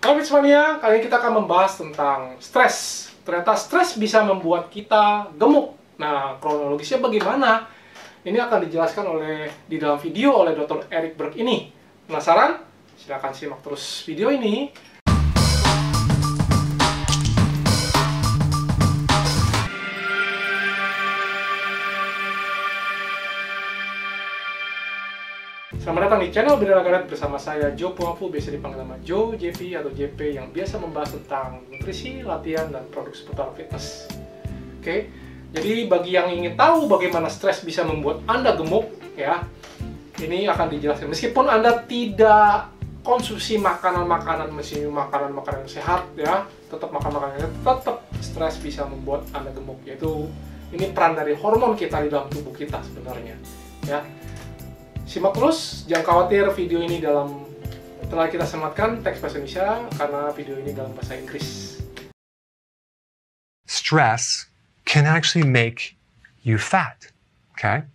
Halo Mania, kali ini kita akan membahas tentang stres. Ternyata stres bisa membuat kita gemuk. Nah, kronologisnya bagaimana? Ini akan dijelaskan di dalam video oleh Dr. Eric Berg ini. Penasaran? Silahkan simak terus video ini. Selamat datang di channel BINARAGA.NET bersama saya Jo Pemampu, biasa dipanggil nama Jo, JP atau JP, yang biasa membahas tentang nutrisi, latihan, dan produk seputar fitness. Oke, jadi bagi yang ingin tahu bagaimana stres bisa membuat Anda gemuk, ya, ini akan dijelaskan. Meskipun Anda tidak konsumsi makanan-makanan yang sehat, ya, tetap makan makanan yang tetap stres bisa membuat Anda gemuk. Yaitu ini peran dari hormon kita di dalam tubuh kita sebenarnya, ya. Simak terus, jangan khawatir video ini telah kita sematkan teks bahasa Indonesia karena video ini dalam bahasa Inggris. Stress can actually make you fat, okay?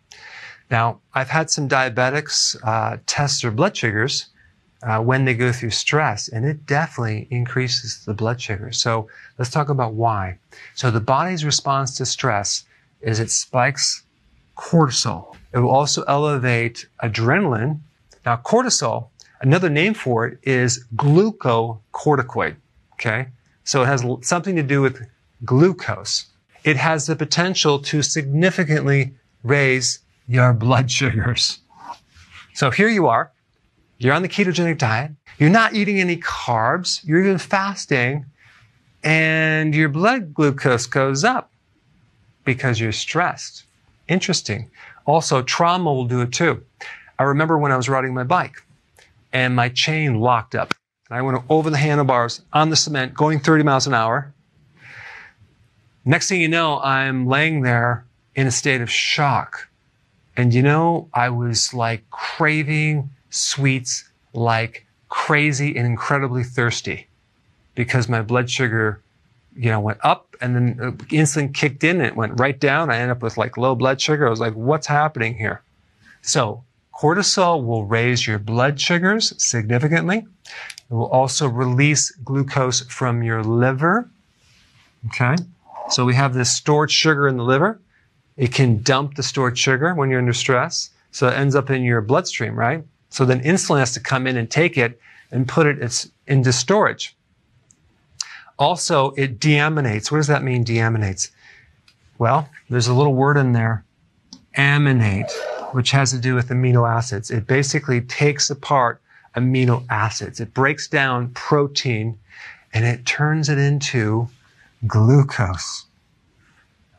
Now, I've had some diabetics test their blood sugars when they go through stress, and it definitely increases the blood sugar. So let's talk about why. So the body's response to stress is it spikes cortisol. It will also elevate adrenaline. Now, cortisol, another name for it is glucocorticoid, okay? So it has something to do with glucose. It has the potential to significantly raise your blood sugars. So here you are, you're on the ketogenic diet, you're not eating any carbs, you're even fasting, and your blood glucose goes up because you're stressed. Interesting. Also, trauma will do it too. I remember when I was riding my bike and my chain locked up. I went over the handlebars on the cement going 30 miles an hour. Next thing you know, I'm laying there in a state of shock. And you know, I was like craving sweets like crazy and incredibly thirsty because my blood sugar went up, and then insulin kicked in and it went right down. I ended up with like low blood sugar. I was like, what's happening here? So cortisol will raise your blood sugars significantly. It will also release glucose from your liver. Okay. So we have this stored sugar in the liver. It can dump the stored sugar when you're under stress. So it ends up in your bloodstream, right? So then insulin has to come in and take it and put it into storage. Also, it deaminates. What does that mean, deaminates? Well, there's a little word in there, aminate, which has to do with amino acids. It basically takes apart amino acids. It breaks down protein, and it turns it into glucose.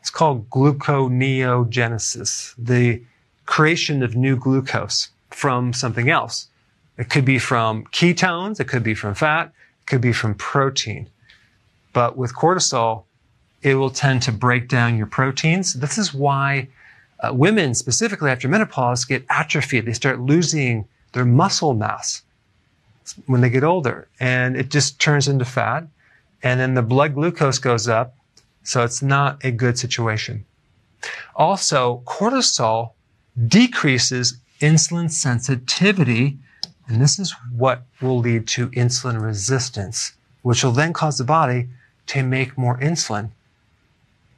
It's called gluconeogenesis, the creation of new glucose from something else. It could be from ketones, it could be from fat, it could be from protein. But with cortisol, it will tend to break down your proteins. This is why women, specifically after menopause, get atrophied. They start losing their muscle mass when they get older. And it just turns into fat. And then the blood glucose goes up. So it's not a good situation. Also, cortisol decreases insulin sensitivity. And this is what will lead to insulin resistance, which will then cause the body to make more insulin,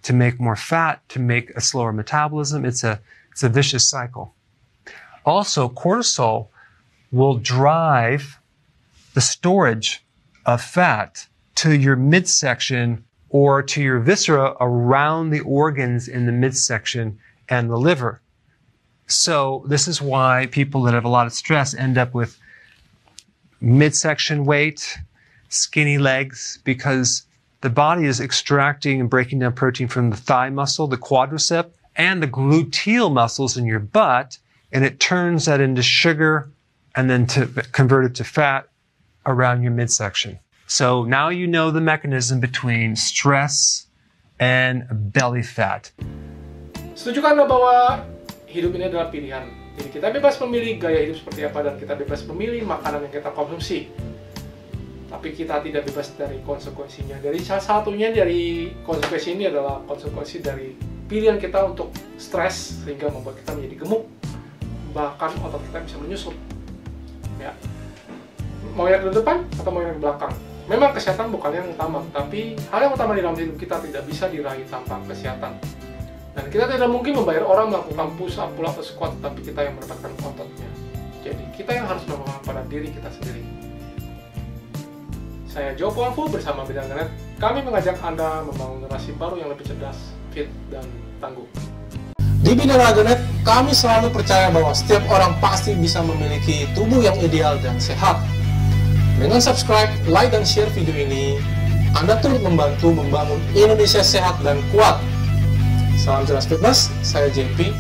to make more fat, to make a slower metabolism. It's a vicious cycle. Also, cortisol will drive the storage of fat to your midsection or to your viscera around the organs in the midsection and the liver. So this is why people that have a lot of stress end up with midsection weight, skinny legs, because the body is extracting and breaking down protein from the thigh muscle, the quadricep, and the gluteal muscles in your butt, and it turns that into sugar and then to convert it to fat around your midsection. So now you know the mechanism between stress and belly fat. Setuju kan bahwa hidup ini adalah pilihan. Jadi kita bebas memilih gaya hidup seperti apa dan kita bebas memilih makanan yang kita konsumsi. Tapi kita tidak bebas dari konsekuensinya. Dari salah satunya dari konsekuensi ini adalah konsekuensi dari pilihan kita untuk stres sehingga membuat kita menjadi gemuk, bahkan otot kita bisa menyusut. Ya. Mau yang di depan atau mau yang di belakang? Memang kesehatan bukan yang utama, tapi hal yang utama di dalam hidup kita tidak bisa diraih tanpa kesehatan. Dan kita tidak mungkin membayar orang melakukan push up, pull up, atau squat, tapi kita yang mendapatkan ototnya. Jadi kita yang harus melakukan pada diri kita sendiri. Saya Joe bersama BINARAGA.NET. Kami mengajak Anda membangun generasi baru yang lebih cerdas, fit, dan tangguh. Di BINARAGA.NET, kami selalu percaya bahwa setiap orang pasti bisa memiliki tubuh yang ideal dan sehat. Dengan subscribe, like, dan share video ini, Anda turut membantu membangun Indonesia sehat dan kuat. Salam jelas fitness, saya JP.